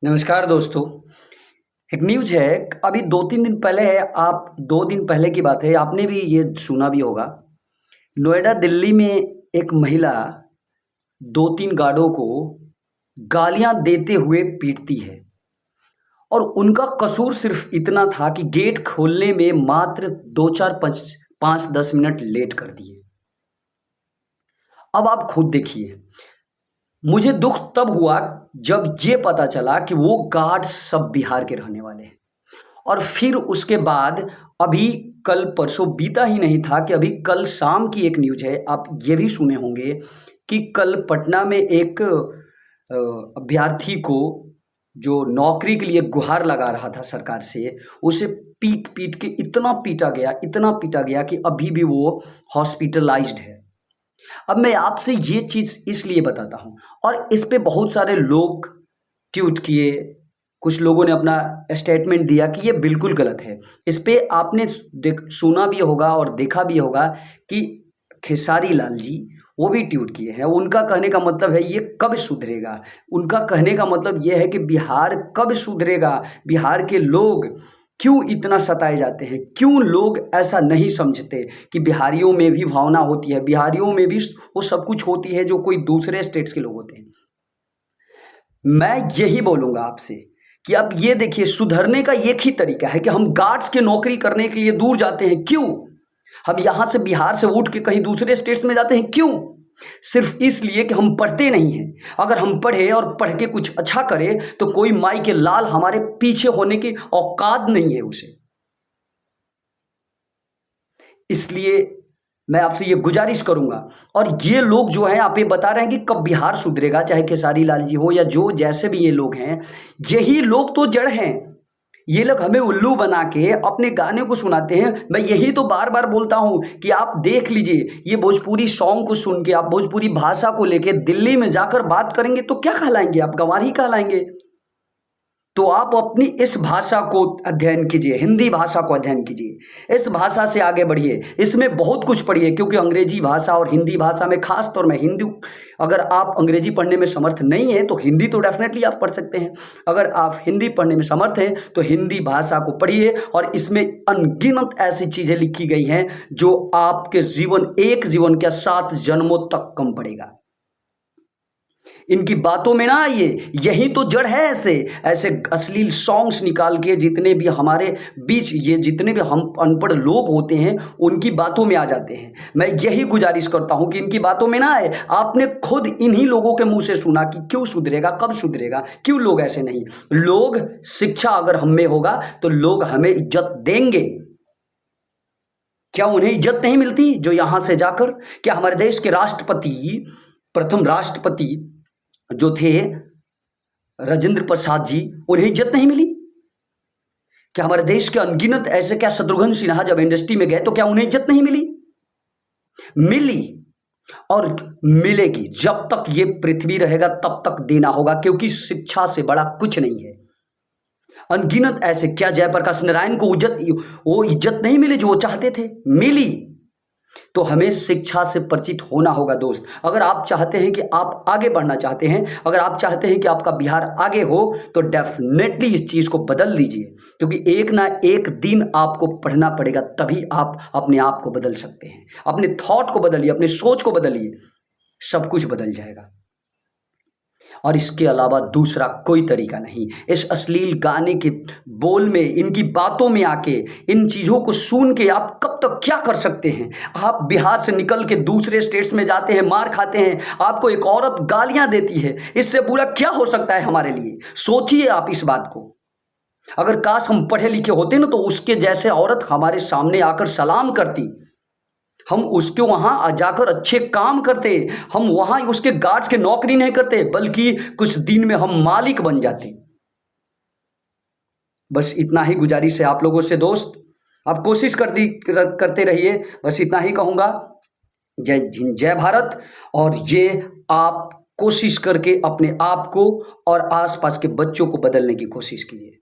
नमस्कार दोस्तों। एक न्यूज़ है, अभी 2-3 दिन पहले है, आप 2 दिन पहले की बात है, आपने भी ये सुना भी होगा। नोएडा, दिल्ली में एक महिला 2-3 गार्डों को गालियाँ देते हुए पीटती है और उनका कसूर सिर्फ़ इतना था कि गेट खोलने में मात्र 2-4 5-10 मिनट लेट कर दिए। अब आप खुद देखिए, मुझे दुःख तब हुआ जब ये पता चला कि वो गार्ड्स सब बिहार के रहने वाले हैं। और फिर उसके बाद अभी कल परसों बीता ही नहीं था कि अभी कल शाम की एक न्यूज़ है, आप ये भी सुने होंगे कि कल पटना में एक अभ्यर्थी को जो नौकरी के लिए गुहार लगा रहा था सरकार से, उसे पीट-पीट के इतना पीटा गया कि अभी भी वो हॉस्पिटलाइज़्ड है। अब मैं आपसे ये चीज़ इसलिए बताता हूँ और इस पे बहुत सारे लोग ट्वीट किए, कुछ लोगों ने अपना स्टेटमेंट दिया कि ये बिल्कुल गलत है। इस पे आपने सुना भी होगा और देखा भी होगा कि खेसारी लाल जी वो भी ट्वीट किए हैं। उनका कहने का मतलब है ये कब सुधरेगा? उनका कहने का मतलब ये है कि बिहार कब सुधरेगा? बिहार के लोग क्यों इतना सताए जाते हैं? क्यों लोग ऐसा नहीं समझते कि बिहारियों में भी भावना होती है, बिहारियों में भी वो सब कुछ होती है जो कोई दूसरे स्टेट्स के लोग होते हैं। मैं यही बोलूँगा आपसे कि आप ये देखिए, सुधरने का एक ही तरीका है कि हम गार्ड्स की नौकरी करने के लिए दूर जाते हैं, क्यों? हम यहाँ से बिहार से उठ के कहीं दूसरे स्टेट्स में जाते हैं, क्यों? सिर्फ़ इसलिए कि हम पढ़ते नहीं हैं। अगर हम पढ़े और पढ़ के कुछ अच्छा करें, तो कोई माई के लाल हमारे पीछे होने की औकात नहीं है उसे। इसलिए मैं आपसे ये गुज़ारिश करूँगा और ये लोग जो हैं, आप ये बता रहे हैं कि कब बिहार सुधरेगा, चाहे खेसारी लाल जी हो या जो जैसे भी ये लोग हैं, यही लोग तो जड़ हैं। ये लोग हमें उल्लू बना के अपने गाने को सुनाते हैं। मैं यही तो बार-बार बोलता हूँ कि आप देख लीजिए, ये भोजपुरी सॉन्ग को सुन के, आप भोजपुरी भाषा को लेके दिल्ली में जाकर बात करेंगे तो क्या कहलाएँगे आप? गँवार ही कहलाएँगे। तो आप अपनी इस भाषा को अध्ययन कीजिए, हिंदी भाषा को अध्ययन कीजिए, इस भाषा से आगे बढ़िए, इसमें बहुत कुछ पढ़िए, क्योंकि अंग्रेजी भाषा और हिंदी भाषा में खास तौर में हिंदी, अगर आप अंग्रेजी पढ़ने में समर्थ नहीं हैं तो हिंदी तो डेफिनेटली आप पढ़ सकते हैं। अगर आप हिंदी पढ़ने में समर्थ हैं तो हिंदी भाषा को पढ़िए और इसमें अनगिनत ऐसी चीज़ें लिखी गई हैं जो आपके एक जीवन क्या 7 जन्मों तक कम पड़ेगा। इनकी बातों में ना आइए, यही तो जड़ है। ऐसे ऐसे अश्लील सॉन्ग्स निकाल के जितने भी हमारे बीच ये जितने भी हम अनपढ़ लोग होते हैं उनकी बातों में आ जाते हैं। मैं यही गुजारिश करता हूं कि इनकी बातों में ना आए। आपने खुद इन्हीं लोगों के मुंह से सुना कि क्यों सुधरेगा, कब सुधरेगा, क्यों लोग ऐसे नहीं। लोग, शिक्षा अगर हम में होगा तो लोग हमें इज्जत देंगे। क्या उन्हें इज्जत नहीं मिलती जो यहां से जाकर, क्या हमारे देश के राष्ट्रपति, प्रथम राष्ट्रपति जो थे राजेंद्र प्रसाद जी, उन्हें इज्जत नहीं मिली? क्या हमारे देश के अनगिनत ऐसे, क्या शत्रुघ्न सिन्हा जब इंडस्ट्री में गए तो क्या उन्हें इज्जत नहीं मिली? मिली और मिलेगी। जब तक ये पृथ्वी रहेगा तब तक देना होगा, क्योंकि शिक्षा से बड़ा कुछ नहीं है। अनगिनत ऐसे, क्या जयप्रकाश नारायण को वो इज्जत नहीं मिली जो वो चाहते थे? मिली। तो हमें शिक्षा से परिचित होना होगा दोस्त। अगर आप चाहते हैं कि आप आगे बढ़ना चाहते हैं, अगर आप चाहते हैं कि आपका बिहार आगे हो, तो डेफिनेटली इस चीज़ को बदल दीजिए, क्योंकि एक ना एक दिन आपको पढ़ना पड़ेगा, तभी आप अपने आप को बदल सकते हैं। अपने थॉट को बदलिए, अपने सोच को बदलिए, सब कुछ बदल जाएगा। और इसके अलावा दूसरा कोई तरीका नहीं। इस अश्लील गाने के बोल में, इनकी बातों में आके, इन चीज़ों को सुन के आप कब तक क्या कर सकते हैं? आप बिहार से निकल के दूसरे स्टेट्स में जाते हैं, मार खाते हैं, आपको एक औरत गालियां देती है, इससे बुरा क्या हो सकता है हमारे लिए? सोचिए आप इस बात को। अगर काश हम पढ़े लिखे होते ना तो उसके जैसे औरत हमारे सामने आकर सलाम करती, हम उसके वहाँ जाकर अच्छे काम करते, हम वहाँ उसके गार्ड्स के नौकरी नहीं करते, बल्कि कुछ दिन में हम मालिक बन जाते। बस इतना ही गुजारिश है आप लोगों से दोस्त, आप कोशिश करते रहिए। बस इतना ही कहूँगा। जय हिंद, जय भारत। और ये आप कोशिश करके अपने आप को और आसपास के बच्चों को बदलने की कोशिश कीजिए।